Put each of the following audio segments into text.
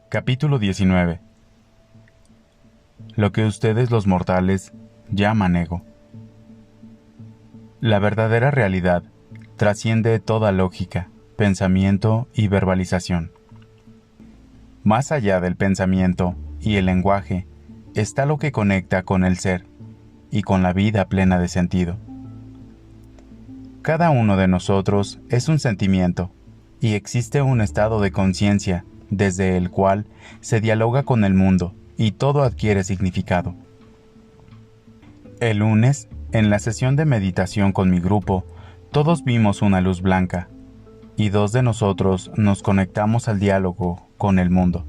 Capítulo 19. Lo que ustedes los mortales llaman ego. La verdadera realidad trasciende toda lógica, pensamiento y verbalización. Más allá del pensamiento y el lenguaje está lo que conecta con el ser y con la vida plena de sentido. Cada uno de nosotros es un sentimiento y existe un estado de conciencia desde el cual se dialoga con el mundo y todo adquiere significado. El lunes, en la sesión de meditación con mi grupo, todos vimos una luz blanca, y dos de nosotros nos conectamos al diálogo con el mundo.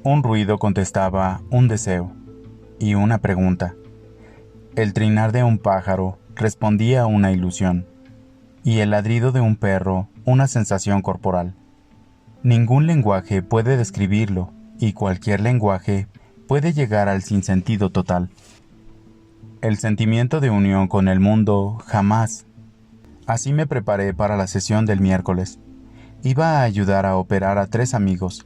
Un ruido contestaba un deseo y una pregunta. El trinar de un pájaro respondía a una ilusión, y el ladrido de un perro una sensación corporal. Ningún lenguaje puede describirlo, y cualquier lenguaje puede llegar al sinsentido total. El sentimiento de unión con el mundo jamás. Así me preparé para la sesión del miércoles. Iba a ayudar a operar a 3 amigos: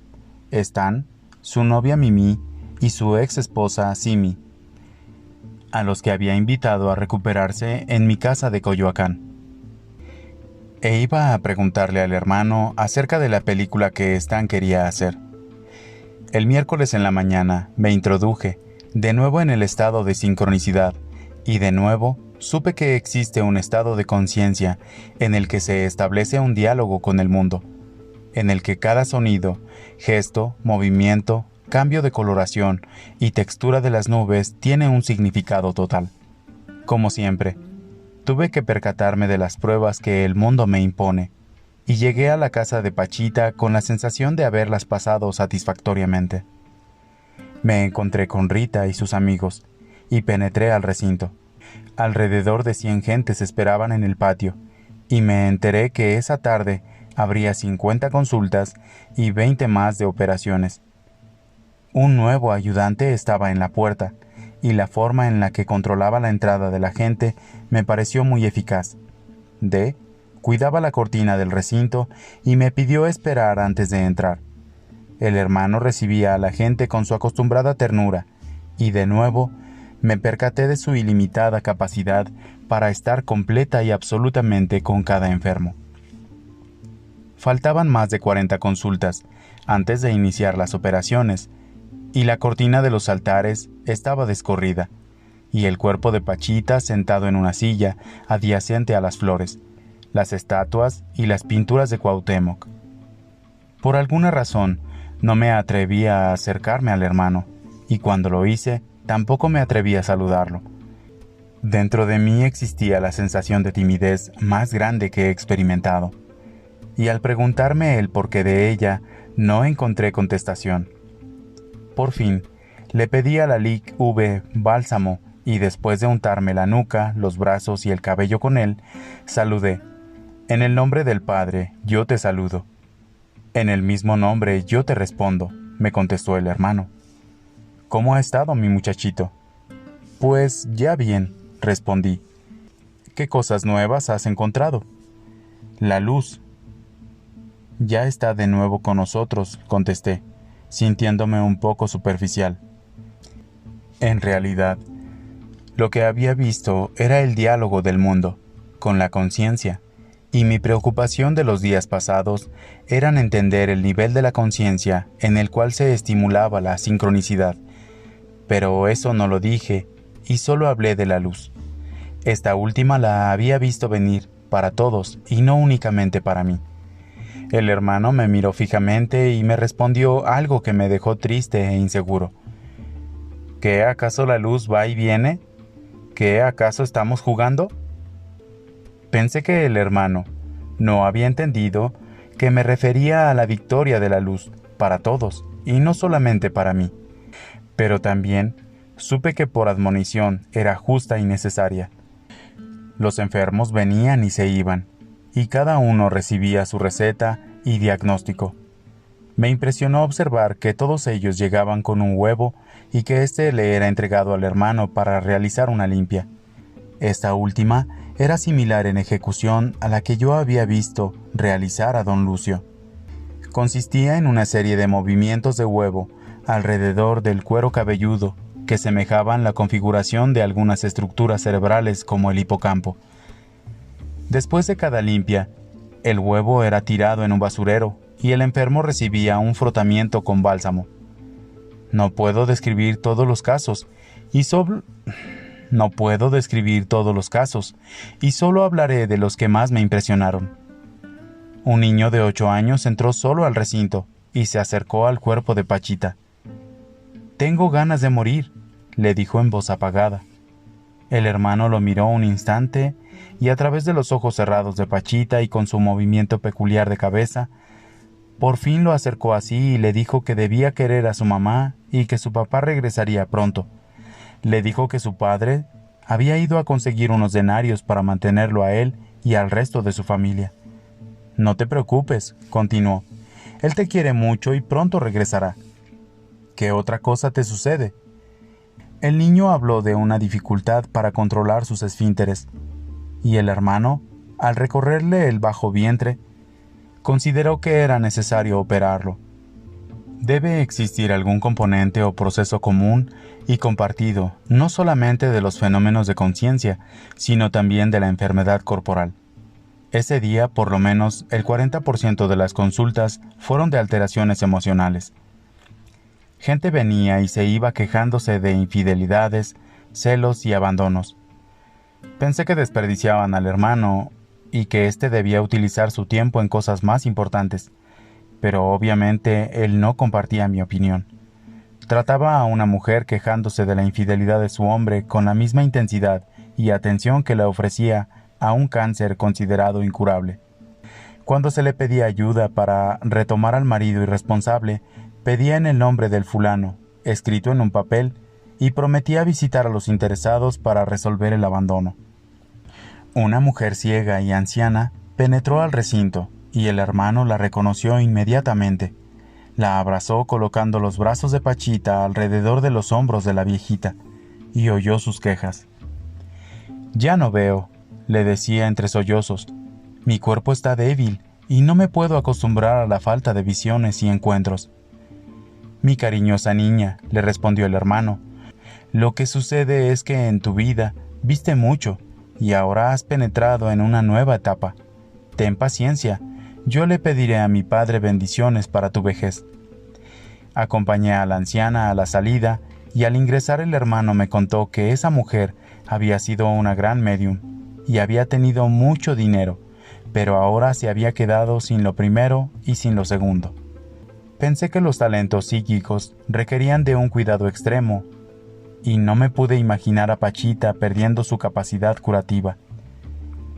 Stan, su novia Mimi y su ex esposa Simi, a los que había invitado a recuperarse en mi casa de Coyoacán. E iba a preguntarle al hermano acerca de la película que Stan quería hacer. El miércoles en la mañana me introduje, de nuevo en el estado de sincronicidad, y de nuevo supe que existe un estado de conciencia en el que se establece un diálogo con el mundo, en el que cada sonido, gesto, movimiento, cambio de coloración y textura de las nubes tiene un significado total. Como siempre, tuve que percatarme de las pruebas que el mundo me impone, y llegué a la casa de Pachita con la sensación de haberlas pasado satisfactoriamente. Me encontré con Rita y sus amigos, y penetré al recinto. Alrededor de 100 gentes esperaban en el patio, y me enteré que esa tarde habría 50 consultas y 20 más de operaciones. Un nuevo ayudante estaba en la puerta, y la forma en la que controlaba la entrada de la gente me pareció muy eficaz. D cuidaba la cortina del recinto y me pidió esperar antes de entrar. El hermano recibía a la gente con su acostumbrada ternura, y de nuevo me percaté de su ilimitada capacidad para estar completa y absolutamente con cada enfermo. Faltaban más de 40 consultas antes de iniciar las operaciones, y la cortina de los altares estaba descorrida, y el cuerpo de Pachita sentado en una silla adyacente a las flores, las estatuas y las pinturas de Cuauhtémoc. Por alguna razón, no me atreví a acercarme al hermano, y cuando lo hice, tampoco me atreví a saludarlo. Dentro de mí existía la sensación de timidez más grande que he experimentado, y al preguntarme el porqué de ella, no encontré contestación. Por fin, le pedí a la Lic V bálsamo, y después de untarme la nuca, los brazos y el cabello con él, saludé. En el nombre del Padre, yo te saludo. En el mismo nombre, yo te respondo, me contestó el hermano. ¿Cómo ha estado, mi muchachito? Pues ya bien, respondí. ¿Qué cosas nuevas has encontrado? La luz. Ya está de nuevo con nosotros, contesté, sintiéndome un poco superficial. En realidad, lo que había visto era el diálogo del mundo, con la conciencia, y mi preocupación de los días pasados eran entender el nivel de la conciencia en el cual se estimulaba la sincronicidad. Pero eso no lo dije, y solo hablé de la luz. Esta última la había visto venir para todos y no únicamente para mí. El hermano me miró fijamente y me respondió algo que me dejó triste e inseguro. ¿Qué, acaso la luz va y viene? ¿Qué, acaso estamos jugando? Pensé que el hermano no había entendido que me refería a la victoria de la luz para todos y no solamente para mí. Pero también supe que por admonición era justa y necesaria. Los enfermos venían y se iban, y cada uno recibía su receta y diagnóstico. Me impresionó observar que todos ellos llegaban con un huevo y que éste le era entregado al hermano para realizar una limpia. Esta última era similar en ejecución a la que yo había visto realizar a don Lucio. Consistía en una serie de movimientos de huevo alrededor del cuero cabelludo que semejaban la configuración de algunas estructuras cerebrales como el hipocampo. Después de cada limpia, el huevo era tirado en un basurero y el enfermo recibía un frotamiento con bálsamo. No puedo describir todos los casos y solo hablaré de los que más me impresionaron. Un niño de 8 años entró solo al recinto y se acercó al cuerpo de Pachita. «Tengo ganas de morir», le dijo en voz apagada. El hermano lo miró un instante y a través de los ojos cerrados de Pachita y con su movimiento peculiar de cabeza, por fin lo acercó así y le dijo que debía querer a su mamá y que su papá regresaría pronto. Le dijo que su padre había ido a conseguir unos denarios para mantenerlo a él y al resto de su familia. «No te preocupes», continuó. «Él te quiere mucho y pronto regresará». «¿Qué otra cosa te sucede?». El niño habló de una dificultad para controlar sus esfínteres, y el hermano, al recorrerle el bajo vientre, consideró que era necesario operarlo. Debe existir algún componente o proceso común y compartido, no solamente de los fenómenos de conciencia, sino también de la enfermedad corporal. Ese día, por lo menos, el 40% de las consultas fueron de alteraciones emocionales. Gente venía y se iba quejándose de infidelidades, celos y abandonos. Pensé que desperdiciaban al hermano y que éste debía utilizar su tiempo en cosas más importantes, pero obviamente él no compartía mi opinión. Trataba a una mujer quejándose de la infidelidad de su hombre con la misma intensidad y atención que le ofrecía a un cáncer considerado incurable. Cuando se le pedía ayuda para retomar al marido irresponsable, pedía en el nombre del fulano, escrito en un papel, y prometía visitar a los interesados para resolver el abandono. Una mujer ciega y anciana penetró al recinto, y el hermano la reconoció inmediatamente. La abrazó colocando los brazos de Pachita alrededor de los hombros de la viejita, y oyó sus quejas. «Ya no veo», le decía entre sollozos. «Mi cuerpo está débil, y no me puedo acostumbrar a la falta de visiones y encuentros». «Mi cariñosa niña», le respondió el hermano, «lo que sucede es que en tu vida viste mucho y ahora has penetrado en una nueva etapa. Ten paciencia, yo le pediré a mi padre bendiciones para tu vejez». Acompañé a la anciana a la salida y al ingresar el hermano me contó que esa mujer había sido una gran médium y había tenido mucho dinero, pero ahora se había quedado sin lo primero y sin lo segundo. Pensé que los talentos psíquicos requerían de un cuidado extremo, y no me pude imaginar a Pachita perdiendo su capacidad curativa.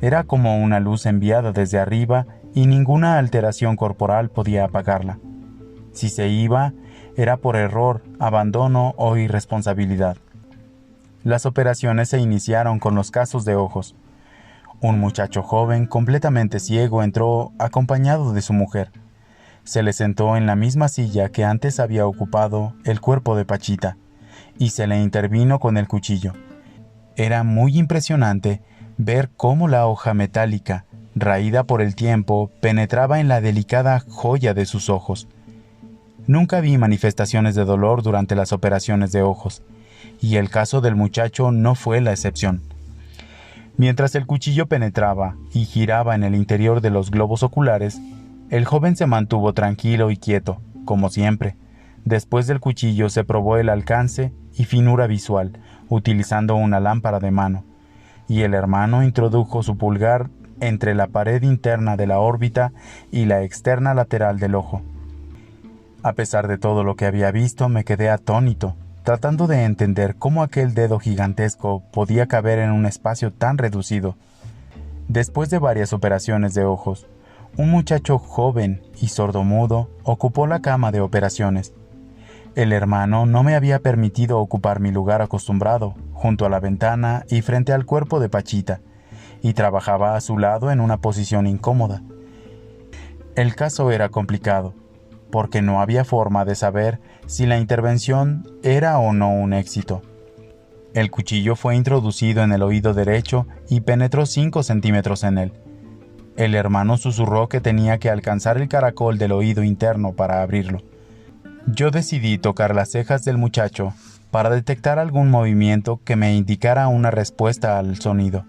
Era como una luz enviada desde arriba y ninguna alteración corporal podía apagarla. Si se iba, era por error, abandono o irresponsabilidad. Las operaciones se iniciaron con los casos de ojos. Un muchacho joven, completamente ciego, entró acompañado de su mujer. Se le sentó en la misma silla que antes había ocupado el cuerpo de Pachita, y se le intervino con el cuchillo. Era muy impresionante ver cómo la hoja metálica, raída por el tiempo, penetraba en la delicada joya de sus ojos. Nunca vi manifestaciones de dolor durante las operaciones de ojos, y el caso del muchacho no fue la excepción. Mientras el cuchillo penetraba y giraba en el interior de los globos oculares, el joven se mantuvo tranquilo y quieto, como siempre. Después del cuchillo se probó el alcance y finura visual, utilizando una lámpara de mano, y el hermano introdujo su pulgar entre la pared interna de la órbita y la externa lateral del ojo. A pesar de todo lo que había visto, me quedé atónito, tratando de entender cómo aquel dedo gigantesco podía caber en un espacio tan reducido. Después de varias operaciones de ojos, un muchacho joven y sordomudo ocupó la cama de operaciones. El hermano no me había permitido ocupar mi lugar acostumbrado, junto a la ventana y frente al cuerpo de Pachita, y trabajaba a su lado en una posición incómoda. El caso era complicado, porque no había forma de saber si la intervención era o no un éxito. El cuchillo fue introducido en el oído derecho y penetró 5 centímetros en él. El hermano susurró que tenía que alcanzar el caracol del oído interno para abrirlo. Yo decidí tocar las cejas del muchacho para detectar algún movimiento que me indicara una respuesta al sonido.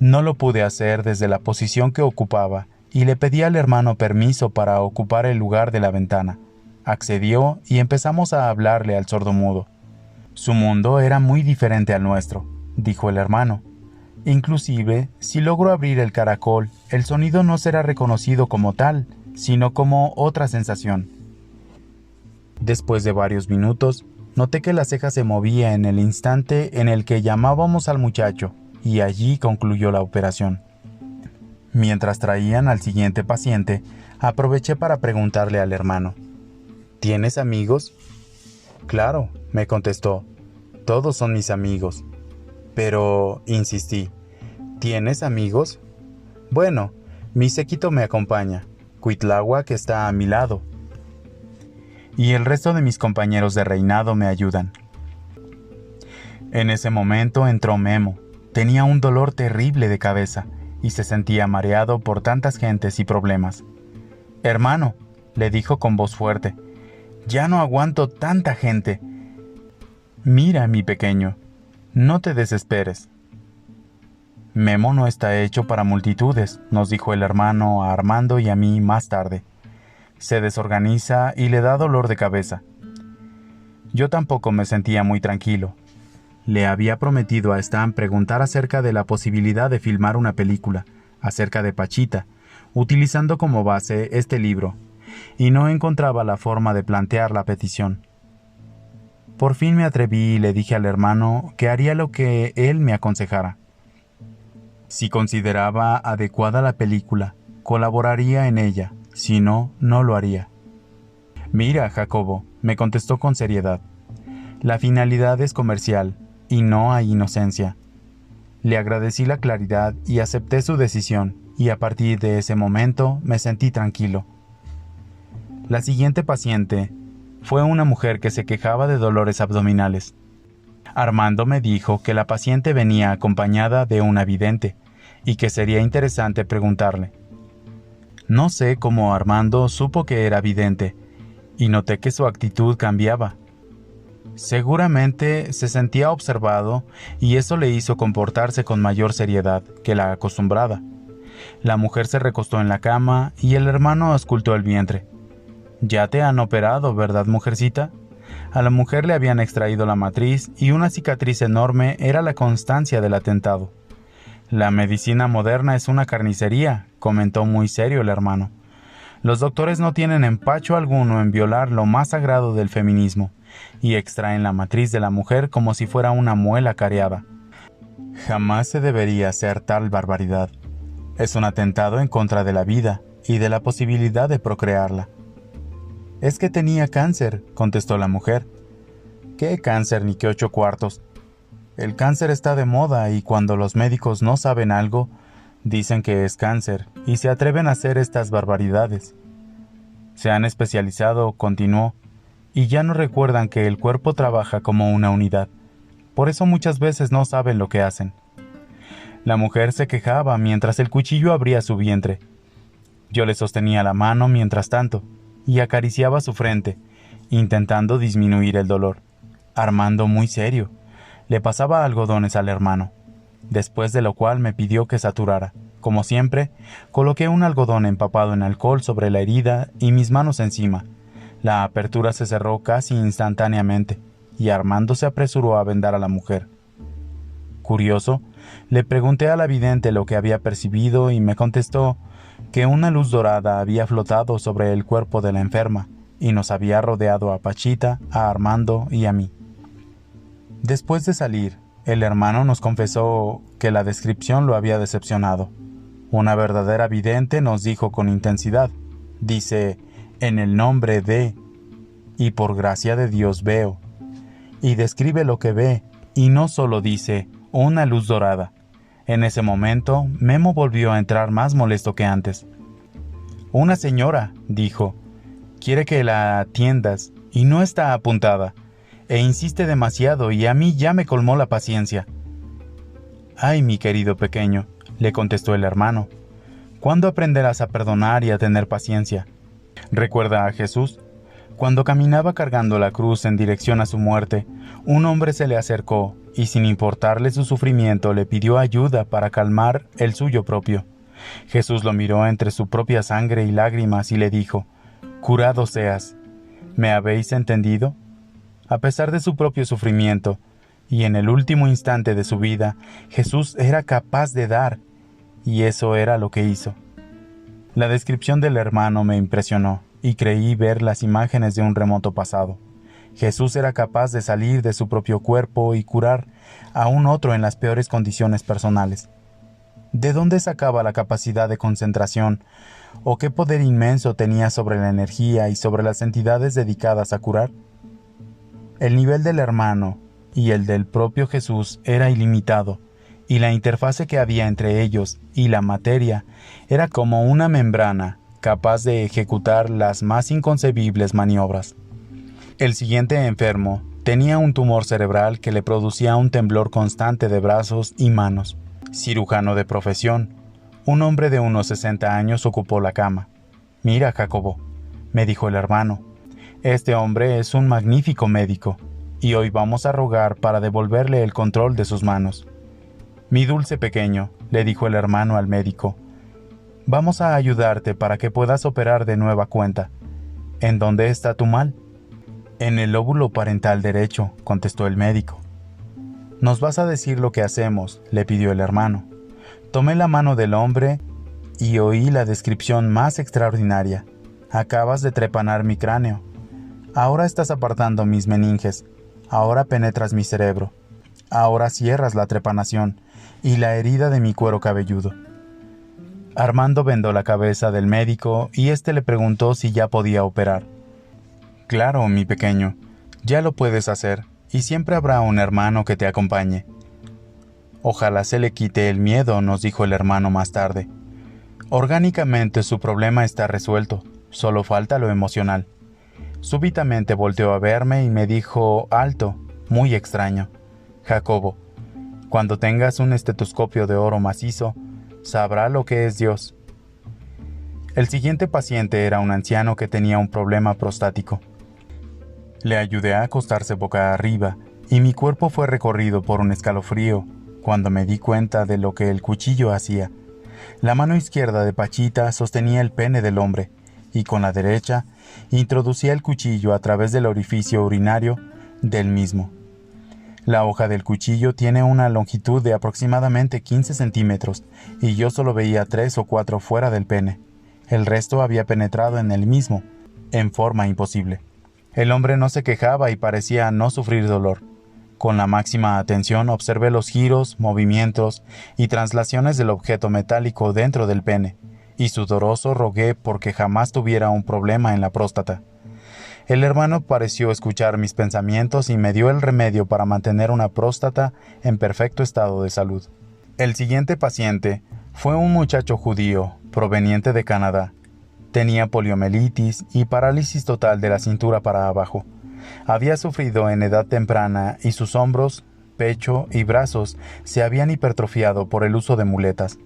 No lo pude hacer desde la posición que ocupaba y le pedí al hermano permiso para ocupar el lugar de la ventana. Accedió y empezamos a hablarle al sordomudo. Su mundo era muy diferente al nuestro, dijo el hermano. Inclusive, si logro abrir el caracol, el sonido no será reconocido como tal, sino como otra sensación. Después de varios minutos, noté que la ceja se movía en el instante en el que llamábamos al muchacho, y allí concluyó la operación. Mientras traían al siguiente paciente, aproveché para preguntarle al hermano: ¿Tienes amigos? Claro, me contestó. Todos son mis amigos. Pero, insistí, ¿tienes amigos? Bueno, mi séquito me acompaña, Cuitláhuac está a mi lado. Y el resto de mis compañeros de reinado me ayudan. En ese momento entró Memo. Tenía un dolor terrible de cabeza y se sentía mareado por tantas gentes y problemas. Hermano, le dijo con voz fuerte, ya no aguanto tanta gente. Mira, mi pequeño, no te desesperes. Memo no está hecho para multitudes, nos dijo el hermano a Armando y a mí más tarde. Se desorganiza y le da dolor de cabeza. Yo tampoco me sentía muy tranquilo. Le había prometido a Stan preguntar acerca de la posibilidad de filmar una película, acerca de Pachita, utilizando como base este libro, y no encontraba la forma de plantear la petición. Por fin me atreví y le dije al hermano que haría lo que él me aconsejara. Si consideraba adecuada la película, colaboraría en ella, si no, no lo haría. Mira, Jacobo, me contestó con seriedad, la finalidad es comercial y no hay inocencia. Le agradecí la claridad y acepté su decisión, y a partir de ese momento me sentí tranquilo. La siguiente paciente fue una mujer que se quejaba de dolores abdominales. Armando me dijo que la paciente venía acompañada de una vidente y que sería interesante preguntarle. No sé cómo Armando supo que era vidente y noté que su actitud cambiaba. Seguramente se sentía observado y eso le hizo comportarse con mayor seriedad que la acostumbrada. La mujer se recostó en la cama y el hermano auscultó el vientre. «Ya te han operado, ¿verdad, mujercita?» A la mujer le habían extraído la matriz y una cicatriz enorme era la constancia del atentado. «La medicina moderna es una carnicería», comentó muy serio el hermano. «Los doctores no tienen empacho alguno en violar lo más sagrado del feminismo y extraen la matriz de la mujer como si fuera una muela cariada. Jamás se debería hacer tal barbaridad. Es un atentado en contra de la vida y de la posibilidad de procrearla». «Es que tenía cáncer», contestó la mujer. «¿Qué cáncer ni qué 8 cuartos? El cáncer está de moda y cuando los médicos no saben algo, dicen que es cáncer y se atreven a hacer estas barbaridades. Se han especializado», continuó, «y ya no recuerdan que el cuerpo trabaja como una unidad. Por eso muchas veces no saben lo que hacen». La mujer se quejaba mientras el cuchillo abría su vientre. Yo le sostenía la mano mientras tanto y acariciaba su frente, intentando disminuir el dolor. Armando, muy serio, le pasaba algodones al hermano, después de lo cual me pidió que saturara. Como siempre, coloqué un algodón empapado en alcohol sobre la herida y mis manos encima. La apertura se cerró casi instantáneamente, y Armando se apresuró a vendar a la mujer. Curioso, le pregunté a la vidente lo que había percibido y me contestó que una luz dorada había flotado sobre el cuerpo de la enferma y nos había rodeado a Pachita, a Armando y a mí. Después de salir, el hermano nos confesó que la descripción lo había decepcionado. Una verdadera vidente nos dijo con intensidad, dice, «En el nombre de, y por gracia de Dios veo», y describe lo que ve, y no solo dice, «una luz dorada». En ese momento, Memo volvió a entrar más molesto que antes. «Una señora», dijo, «quiere que la atiendas y no está apuntada, e insiste demasiado y a mí ya me colmó la paciencia». «Ay, mi querido pequeño», le contestó el hermano, ¿Cuándo aprenderás a perdonar y a tener paciencia? Recuerda a Jesús. Cuando caminaba cargando la cruz en dirección a su muerte, un hombre se le acercó y sin importarle su sufrimiento le pidió ayuda para calmar el suyo propio. Jesús lo miró entre su propia sangre y lágrimas y le dijo: «Curado seas». ¿Me habéis entendido? A pesar de su propio sufrimiento, y en el último instante de su vida, Jesús era capaz de dar, y eso era lo que hizo. La descripción del hermano me impresionó, y creí ver las imágenes de un remoto pasado. Jesús era capaz de salir de su propio cuerpo y curar a un otro en las peores condiciones personales. ¿De dónde sacaba la capacidad de concentración? ¿O qué poder inmenso tenía sobre la energía y sobre las entidades dedicadas a curar? El nivel del hermano y el del propio Jesús era ilimitado, y la interfase que había entre ellos y la materia era como una membrana capaz de ejecutar las más inconcebibles maniobras. El siguiente enfermo tenía un tumor cerebral que le producía un temblor constante de brazos y manos. Cirujano de profesión, un hombre de unos 60 años ocupó la cama. «Mira, Jacobo», me dijo el hermano, «este hombre es un magnífico médico, y hoy vamos a rogar para devolverle el control de sus manos». «Mi dulce pequeño», le dijo el hermano al médico, «vamos a ayudarte para que puedas operar de nueva cuenta». «¿En dónde está tu mal?» «En el lóbulo parental derecho», contestó el médico. «¿Nos vas a decir lo que hacemos?», le pidió el hermano. Tomé la mano del hombre y oí la descripción más extraordinaria. «Acabas de trepanar mi cráneo. Ahora estás apartando mis meninges. Ahora penetras mi cerebro. Ahora cierras la trepanación y la herida de mi cuero cabelludo». Armando vendó la cabeza del médico y éste le preguntó si ya podía operar. «Claro, mi pequeño, ya lo puedes hacer, y siempre habrá un hermano que te acompañe». «Ojalá se le quite el miedo», nos dijo el hermano más tarde. «Orgánicamente su problema está resuelto, solo falta lo emocional». Súbitamente volteó a verme y me dijo alto, muy extraño: «Jacobo, cuando tengas un estetoscopio de oro macizo, sabrá lo que es Dios». El siguiente paciente era un anciano que tenía un problema prostático. Le ayudé a acostarse boca arriba, y mi cuerpo fue recorrido por un escalofrío cuando me di cuenta de lo que el cuchillo hacía. La mano izquierda de Pachita sostenía el pene del hombre, y con la derecha introducía el cuchillo a través del orificio urinario del mismo. La hoja del cuchillo tiene una longitud de aproximadamente 15 centímetros, y yo solo veía 3 o 4 fuera del pene. El resto había penetrado en el mismo, en forma imposible. El hombre no se quejaba y parecía no sufrir dolor. Con la máxima atención observé los giros, movimientos y traslaciones del objeto metálico dentro del pene, y sudoroso rogué porque jamás tuviera un problema en la próstata. El hermano pareció escuchar mis pensamientos y me dio el remedio para mantener una próstata en perfecto estado de salud. El siguiente paciente fue un muchacho judío proveniente de Canadá. Tenía poliomielitis y parálisis total de la cintura para abajo. Había sufrido en edad temprana y sus hombros, pecho y brazos se habían hipertrofiado por el uso de muletas.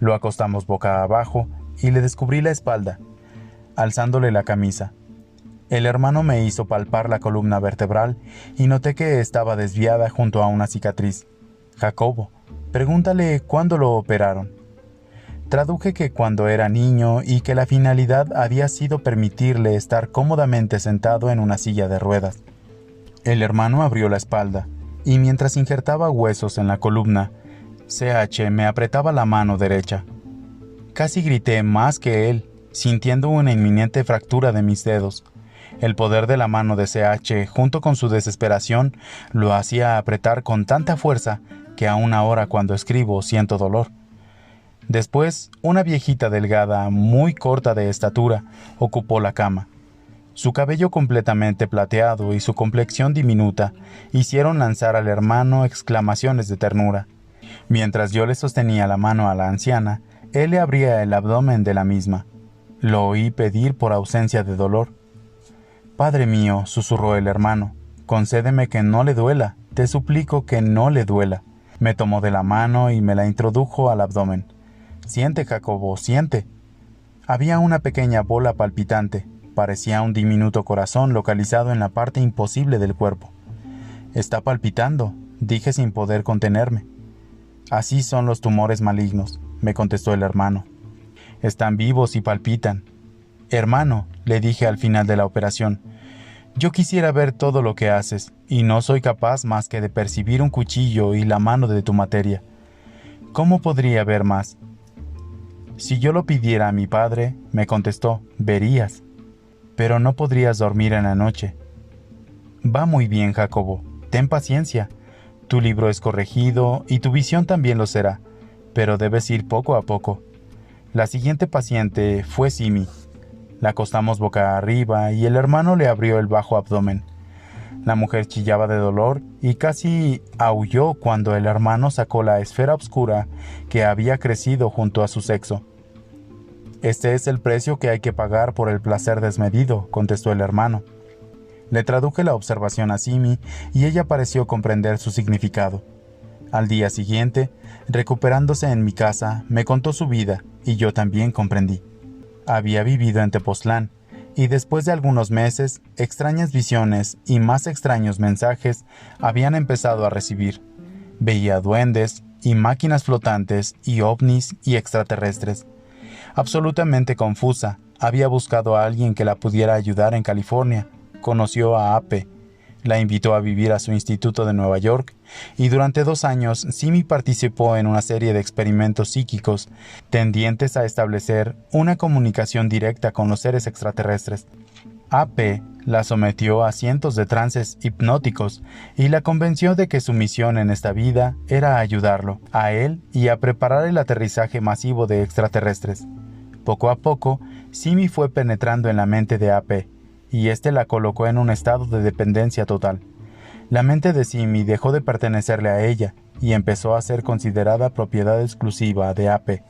Lo acostamos boca abajo y le descubrí la espalda, alzándole la camisa. El hermano me hizo palpar la columna vertebral y noté que estaba desviada junto a una cicatriz. «Jacobo, pregúntale cuándo lo operaron». Traduje que cuando era niño y que la finalidad había sido permitirle estar cómodamente sentado en una silla de ruedas. El hermano abrió la espalda, y mientras injertaba huesos en la columna, CH me apretaba la mano derecha. Casi grité más que él, sintiendo una inminente fractura de mis dedos. El poder de la mano de CH, junto con su desesperación, lo hacía apretar con tanta fuerza que aún ahora cuando escribo siento dolor. Después, una viejita delgada, muy corta de estatura, ocupó la cama. Su cabello completamente plateado y su complexión diminuta hicieron lanzar al hermano exclamaciones de ternura. Mientras yo le sostenía la mano a la anciana, él le abría el abdomen de la misma. Lo oí pedir por ausencia de dolor. «Padre mío», susurró el hermano, «concédeme que no le duela, te suplico que no le duela». Me tomó de la mano y me la introdujo al abdomen. Siente, Jacobo, siente. Había una pequeña bola palpitante. Parecía un diminuto corazón localizado en la parte imposible del cuerpo. Está palpitando, dije sin poder contenerme. Así son los tumores malignos, me contestó el hermano. Están vivos y palpitan. Hermano, le dije al final de la operación, yo quisiera ver todo lo que haces, y no soy capaz más que de percibir un cuchillo y la mano de tu materia. ¿Cómo podría ver más? Si yo lo pidiera a mi padre, me contestó, verías. Pero no podrías dormir en la noche. Va muy bien, Jacobo, ten paciencia. Tu libro es corregido y tu visión también lo será, pero debes ir poco a poco. La siguiente paciente fue Simi. La acostamos boca arriba y el hermano le abrió el bajo abdomen. La mujer chillaba de dolor y casi aulló cuando el hermano sacó la esfera oscura que había crecido junto a su sexo. Este es el precio que hay que pagar por el placer desmedido, contestó el hermano. Le traduje la observación a Simi y ella pareció comprender su significado. Al día siguiente, recuperándose en mi casa, me contó su vida y yo también comprendí. Había vivido en Tepoztlán y después de algunos meses, extrañas visiones y más extraños mensajes habían empezado a recibir. Veía duendes y máquinas flotantes y ovnis y extraterrestres. Absolutamente confusa, había buscado a alguien que la pudiera ayudar en California. Conoció a Ape, la invitó a vivir a su instituto de Nueva York y durante 2 años Simi participó en una serie de experimentos psíquicos tendientes a establecer una comunicación directa con los seres extraterrestres. Ape la sometió a cientos de trances hipnóticos y la convenció de que su misión en esta vida era ayudarlo, a él y a preparar el aterrizaje masivo de extraterrestres. Poco a poco, Simi fue penetrando en la mente de Ape, y éste la colocó en un estado de dependencia total. La mente de Simi dejó de pertenecerle a ella, y empezó a ser considerada propiedad exclusiva de Ape.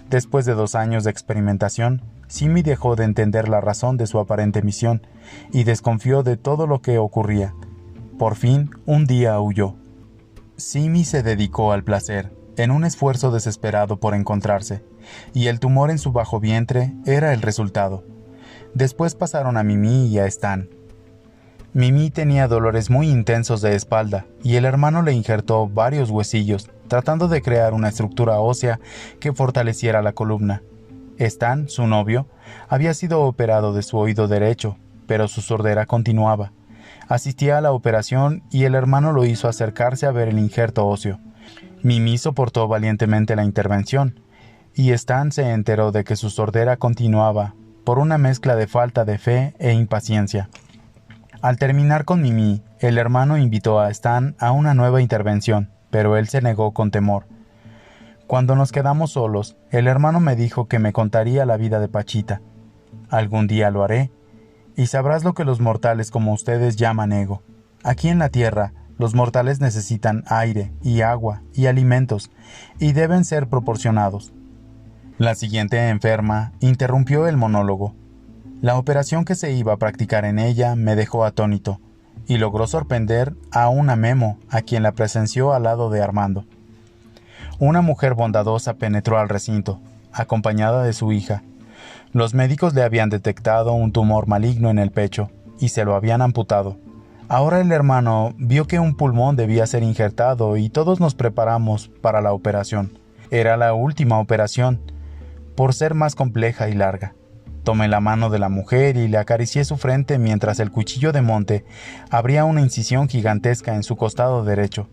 Después de 2 años de experimentación, Simi dejó de entender la razón de su aparente misión, y desconfió de todo lo que ocurría. Por fin, un día huyó. Simi se dedicó al placer, en un esfuerzo desesperado por encontrarse, y el tumor en su bajo vientre era el resultado. Después pasaron a Mimi y a Stan. Mimi tenía dolores muy intensos de espalda, y el hermano le injertó varios huesillos, tratando de crear una estructura ósea que fortaleciera la columna. Stan, su novio, había sido operado de su oído derecho, pero su sordera continuaba. Asistía a la operación y el hermano lo hizo acercarse a ver el injerto óseo. Mimi soportó valientemente la intervención, y Stan se enteró de que su sordera continuaba por una mezcla de falta de fe e impaciencia. Al terminar con Mimi, el hermano invitó a Stan a una nueva intervención, pero él se negó con temor. Cuando nos quedamos solos, el hermano me dijo que me contaría la vida de Pachita. Algún día lo haré, y sabrás lo que los mortales como ustedes llaman ego. Aquí en la tierra, los mortales necesitan aire y agua y alimentos, y deben ser proporcionados. La siguiente enferma interrumpió el monólogo. La operación que se iba a practicar en ella me dejó atónito, y logró sorprender aún a Memo, a quien la presenció al lado de Armando. Una mujer bondadosa penetró al recinto, acompañada de su hija. Los médicos le habían detectado un tumor maligno en el pecho, y se lo habían amputado. Ahora el hermano vio que un pulmón debía ser injertado y todos nos preparamos para la operación. Era la última operación, por ser más compleja y larga. Tomé la mano de la mujer y le acaricié su frente mientras el cuchillo de monte abría una incisión gigantesca en su costado derecho.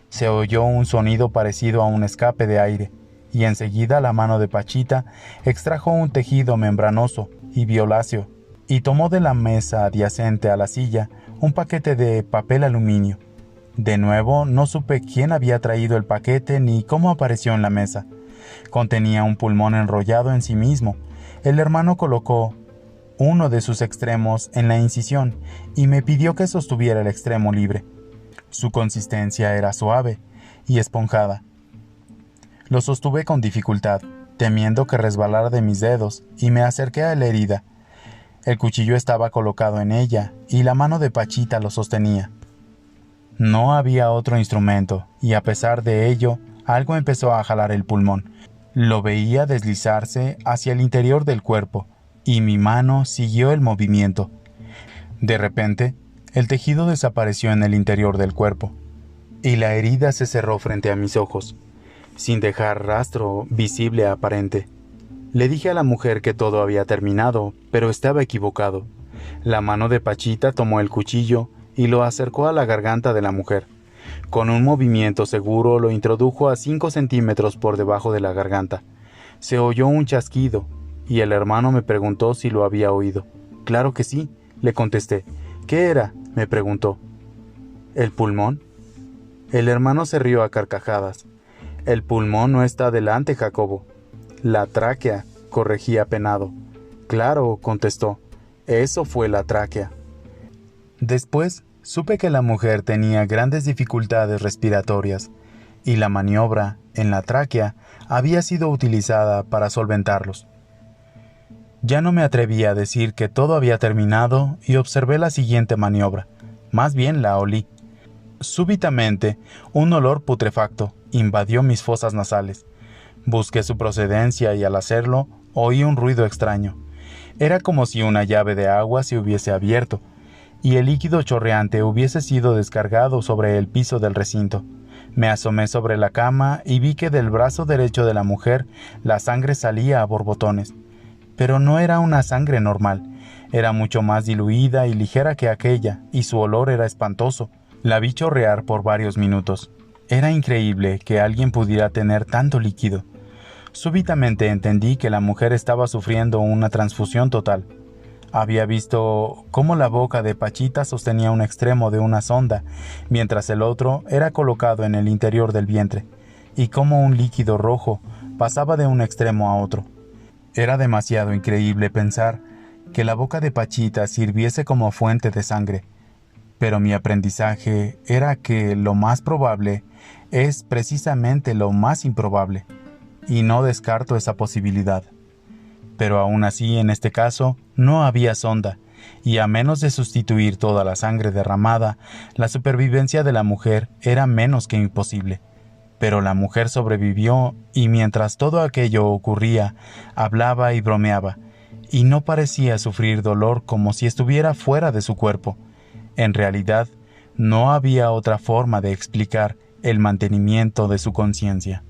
Se oyó un sonido parecido a un escape de aire, y enseguida la mano de Pachita extrajo un tejido membranoso y violáceo, y tomó de la mesa adyacente a la silla un paquete de papel aluminio. De nuevo no supe quién había traído el paquete ni cómo apareció en la mesa. Contenía un pulmón enrollado en sí mismo. El hermano colocó uno de sus extremos en la incisión y me pidió que sostuviera el extremo libre. Su consistencia era suave y esponjada. Lo sostuve con dificultad, temiendo que resbalara de mis dedos, y me acerqué a la herida. El cuchillo estaba colocado en ella y la mano de Pachita lo sostenía. No había otro instrumento, y a pesar de ello, algo empezó a jalar el pulmón. Lo veía deslizarse hacia el interior del cuerpo, y mi mano siguió el movimiento. De repente, el tejido desapareció en el interior del cuerpo, y la herida se cerró frente a mis ojos, sin dejar rastro visible aparente. Le dije a la mujer que todo había terminado, pero estaba equivocado. La mano de Pachita tomó el cuchillo y lo acercó a la garganta de la mujer. Con un movimiento seguro lo introdujo a 5 centímetros por debajo de la garganta. Se oyó un chasquido, y el hermano me preguntó si lo había oído. «Claro que sí», le contesté. «¿Qué era?», me preguntó. «¿El pulmón?». El hermano se rió a carcajadas. «El pulmón no está delante, Jacobo. La tráquea», corregí apenado. «Claro», contestó. «Eso fue la tráquea». Después supe que la mujer tenía grandes dificultades respiratorias, y la maniobra en la tráquea había sido utilizada para solventarlos. Ya no me atreví a decir que todo había terminado y observé la siguiente maniobra. Más bien la olí. Súbitamente, un olor putrefacto invadió mis fosas nasales. Busqué su procedencia y al hacerlo, oí un ruido extraño. Era como si una llave de agua se hubiese abierto, y el líquido chorreante hubiese sido descargado sobre el piso del recinto. Me asomé sobre la cama y vi que del brazo derecho de la mujer la sangre salía a borbotones. Pero no era una sangre normal, era mucho más diluida y ligera que aquella, y su olor era espantoso. La vi chorrear por varios minutos. Era increíble que alguien pudiera tener tanto líquido. Súbitamente entendí que la mujer estaba sufriendo una transfusión total. Había visto cómo la boca de Pachita sostenía un extremo de una sonda, mientras el otro era colocado en el interior del vientre, y cómo un líquido rojo pasaba de un extremo a otro. Era demasiado increíble pensar que la boca de Pachita sirviese como fuente de sangre, pero mi aprendizaje era que lo más probable es precisamente lo más improbable, y no descarto esa posibilidad. Pero aún así, en este caso, no había sonda, y a menos de sustituir toda la sangre derramada, la supervivencia de la mujer era menos que imposible. Pero la mujer sobrevivió, y mientras todo aquello ocurría, hablaba y bromeaba, y no parecía sufrir dolor como si estuviera fuera de su cuerpo. En realidad, no había otra forma de explicar el mantenimiento de su conciencia.